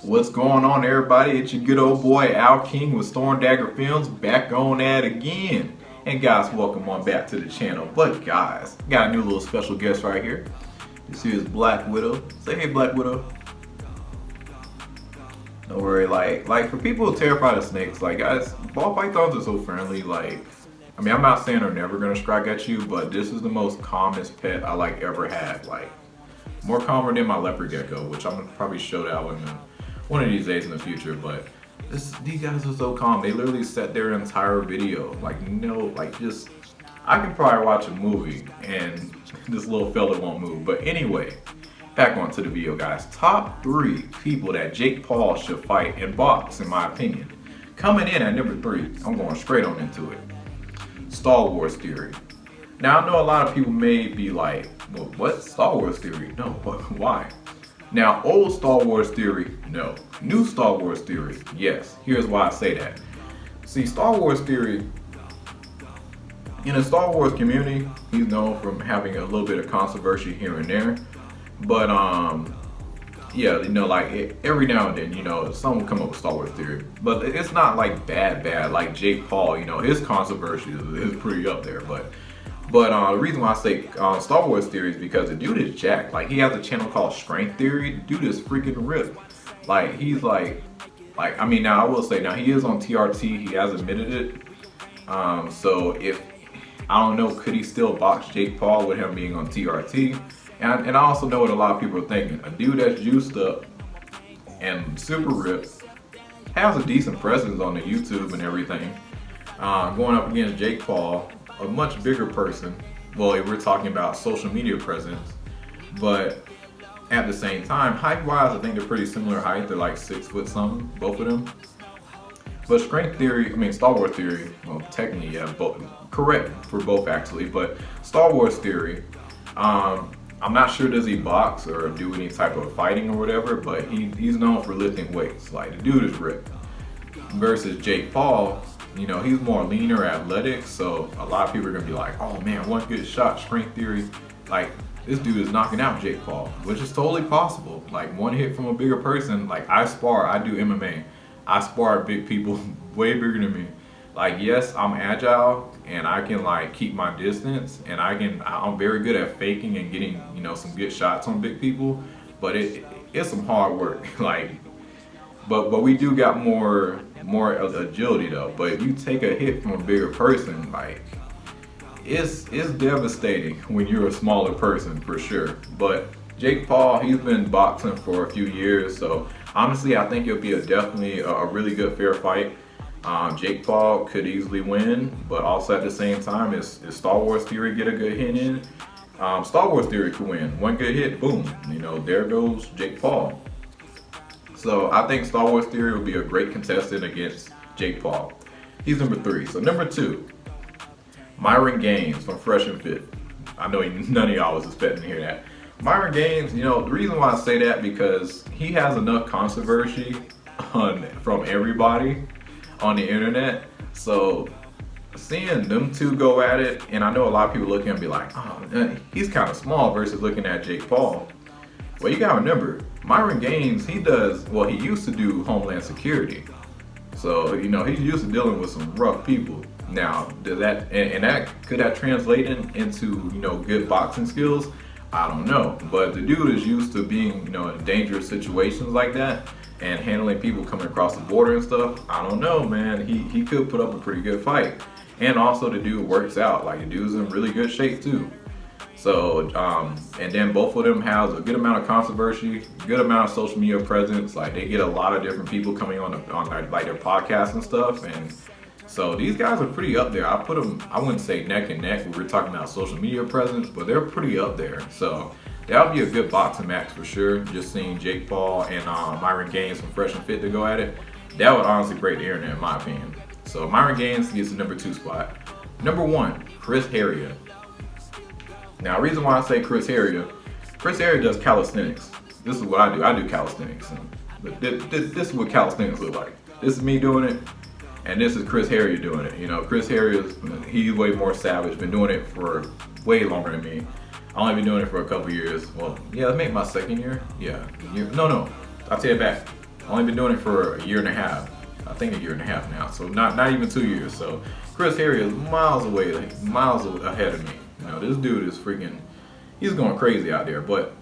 What's going on, everybody? It's your good old boy Al King with Storm Dagger Films, back on that again. And guys, welcome on back to the channel. But guys, got a new little special guest right here. This here is Black Widow. Say hey, Black Widow. Don't worry, like for people who are terrified of snakes, like guys, ball pythons are so friendly. I mean, I'm not saying they're never gonna strike at you, but this is the most calmest pet I ever had. Like more calmer than my leopard gecko, which I'm gonna probably show that one of these days in the future. But these guys are so calm. They literally set their entire video. I could probably watch a movie and this little fella won't move. But anyway, back onto the video, guys. Top 3 people that Jake Paul should fight in box, in my opinion. Coming in at number 3, I'm going straight on into it. Star Wars theory. Now I know a lot of people may be like, well, what? Star Wars theory? No, why? Now, old Star Wars theory, no. New Star Wars theory, yes. Here's why I say that. See, Star Wars theory, in the Star Wars community, he's known for having a little bit of controversy here and there. But, yeah, every now and then, someone will come up with Star Wars theory. But it's not like bad, like Jake Paul, his controversy is pretty up there. But the reason why I say Star Wars theory is because the dude is jacked. Like, he has a channel called Strength Theory. The dude is freaking ripped. Like, he's I mean, now I will say, now he is on TRT. He has admitted it. So if, I don't know, could he still box Jake Paul with him being on TRT? And I also know what a lot of people are thinking. A dude that's juiced up and super ripped, has a decent presence on the YouTube and everything, going up against Jake Paul, a much bigger person. Well, if we're talking about social media presence, but at the same time, height-wise, I think they're pretty similar height. They're like 6 foot something, both of them. But Star Wars theory, well, technically, yeah, both correct for both actually. But Star Wars theory, I'm not sure does he box or do any type of fighting or whatever, but he's known for lifting weights. Like, the dude is ripped. Versus Jake Paul, he's more leaner, athletic, so a lot of people are gonna be like, oh man, one good shot, strength theory. Like, this dude is knocking out Jake Paul, which is totally possible. Like, one hit from a bigger person. Like, I do MMA. I spar big people way bigger than me. Like, yes, I'm agile and I can keep my distance, and I'm very good at faking and getting, some good shots on big people, but it's some hard work. But we do got more agility though. But if you take a hit from a bigger person, it's devastating when you're a smaller person, for sure. But Jake Paul, he's been boxing for a few years, so honestly, I think it'll be definitely a really good fair fight. Jake Paul could easily win, but also at the same time, is Star Wars theory get a good hit in? Star Wars theory could win. One good hit, boom, there goes Jake Paul. So I think Star Wars theory will be a great contestant against Jake Paul. He's number 3. So number 2, Myron Gaines from Fresh and Fit. I know none of y'all was expecting to hear that. Myron Gaines, the reason why I say that, because he has enough controversy from everybody on the internet. So seeing them two go at it, and I know a lot of people look at him and be like, oh, he's kind of small versus looking at Jake Paul. Well, you gotta remember, Myron Gaines, he used to do Homeland Security. So, he's used to dealing with some rough people. Now, could that translate into, good boxing skills? I don't know. But the dude is used to being, in dangerous situations like that and handling people coming across the border and stuff. I don't know, man. He could put up a pretty good fight. And also the dude works out. Like, the dude's in really good shape too. So, and then both of them have a good amount of controversy, good amount of social media presence. Like, they get a lot of different people coming on their podcasts and stuff. And so these guys are pretty up there. I put them, I wouldn't say neck and neck when we're talking about social media presence, but they're pretty up there. So that'll be a good boxing match for sure. Just seeing Jake Paul and Myron Gaines from Fresh and Fit to go at it, that would honestly break the internet in my opinion. So Myron Gaines gets the number 2 spot. Number 1, Chris Heria. Now, the reason why I say Chris Heria does calisthenics. This is what I do. I do calisthenics. But this is what calisthenics look like. This is me doing it, and this is Chris Heria doing it. Chris Heria, he's way more savage. Been doing it for way longer than me. I only been doing it for a couple years. Well, yeah, I made my 2nd year. Yeah. No, I take it back. Only been doing it for a year and a half. I think a year and a half now. So not even 2 years. So Chris Harry is miles away, like miles ahead of me. You know, this dude is freaking, he's going crazy out there. But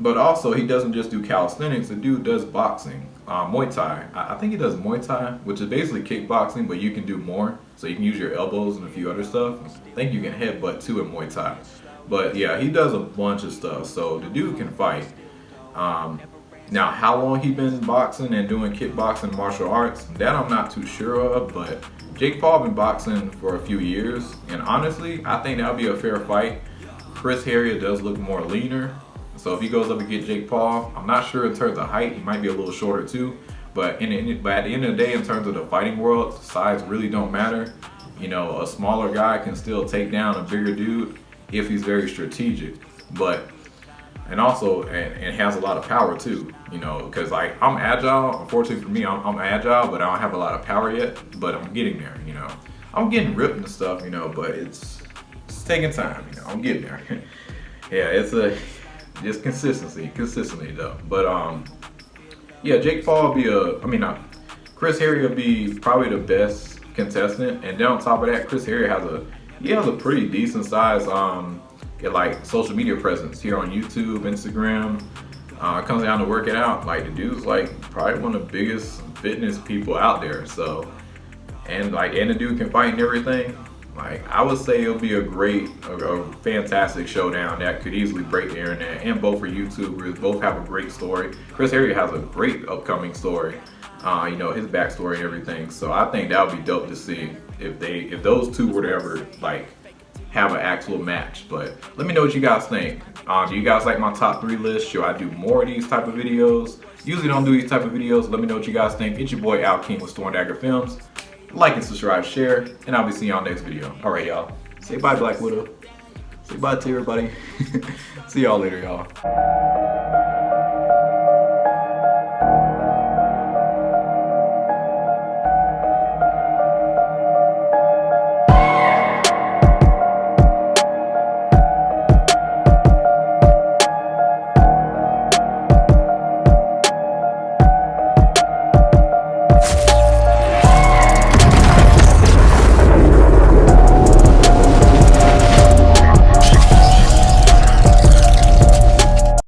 also he doesn't just do calisthenics. The dude does boxing, Muay Thai. I think he does Muay Thai, which is basically kickboxing, but you can do more. So you can use your elbows and a few other stuff. I think you can headbutt too in Muay Thai. But yeah, he does a bunch of stuff. So the dude can fight. Now, how long he been boxing and doing kickboxing martial arts, that I'm not too sure of, but Jake Paul been boxing for a few years, and honestly, I think that'll be a fair fight. Chris Harrier does look more leaner, so if he goes up against Jake Paul, I'm not sure in terms of height, he might be a little shorter too, but at the end of the day, in terms of the fighting world, size really don't matter. You know, a smaller guy can still take down a bigger dude if he's very strategic, and also has a lot of power too, you know, because like I'm agile. Unfortunately for me, I'm agile, but I don't have a lot of power yet. But I'm getting there, you know. I'm getting ripped and stuff, you know, but it's taking time, you know. I'm getting there. Yeah, it's just consistently though. But yeah, Jake Paul will be Chris Harry will be probably the best contestant, and then on top of that, Chris Harry has a pretty decent size like social media presence here on YouTube, Instagram. Comes down to work it out. Like the dude's like probably one of the biggest fitness people out there. So, and the dude can fight and everything. Like I would say it'll be a fantastic showdown that could easily break the internet. And both are YouTubers, both have a great story. Chris Harry has a great upcoming story. You know, his backstory and everything. So I think that would be dope to see if those two were to ever like have an actual match. But let me know what you guys think. Do you guys like my top 3 list? Should I do more of these type of videos? Usually don't do these type of videos. Let me know what you guys think. It's your boy Al King with Storm Dagger Films. Like and subscribe, share, and I'll be seeing y'all next video. All right, y'all. Say bye, Black Widow. Say bye to everybody. See y'all later, y'all.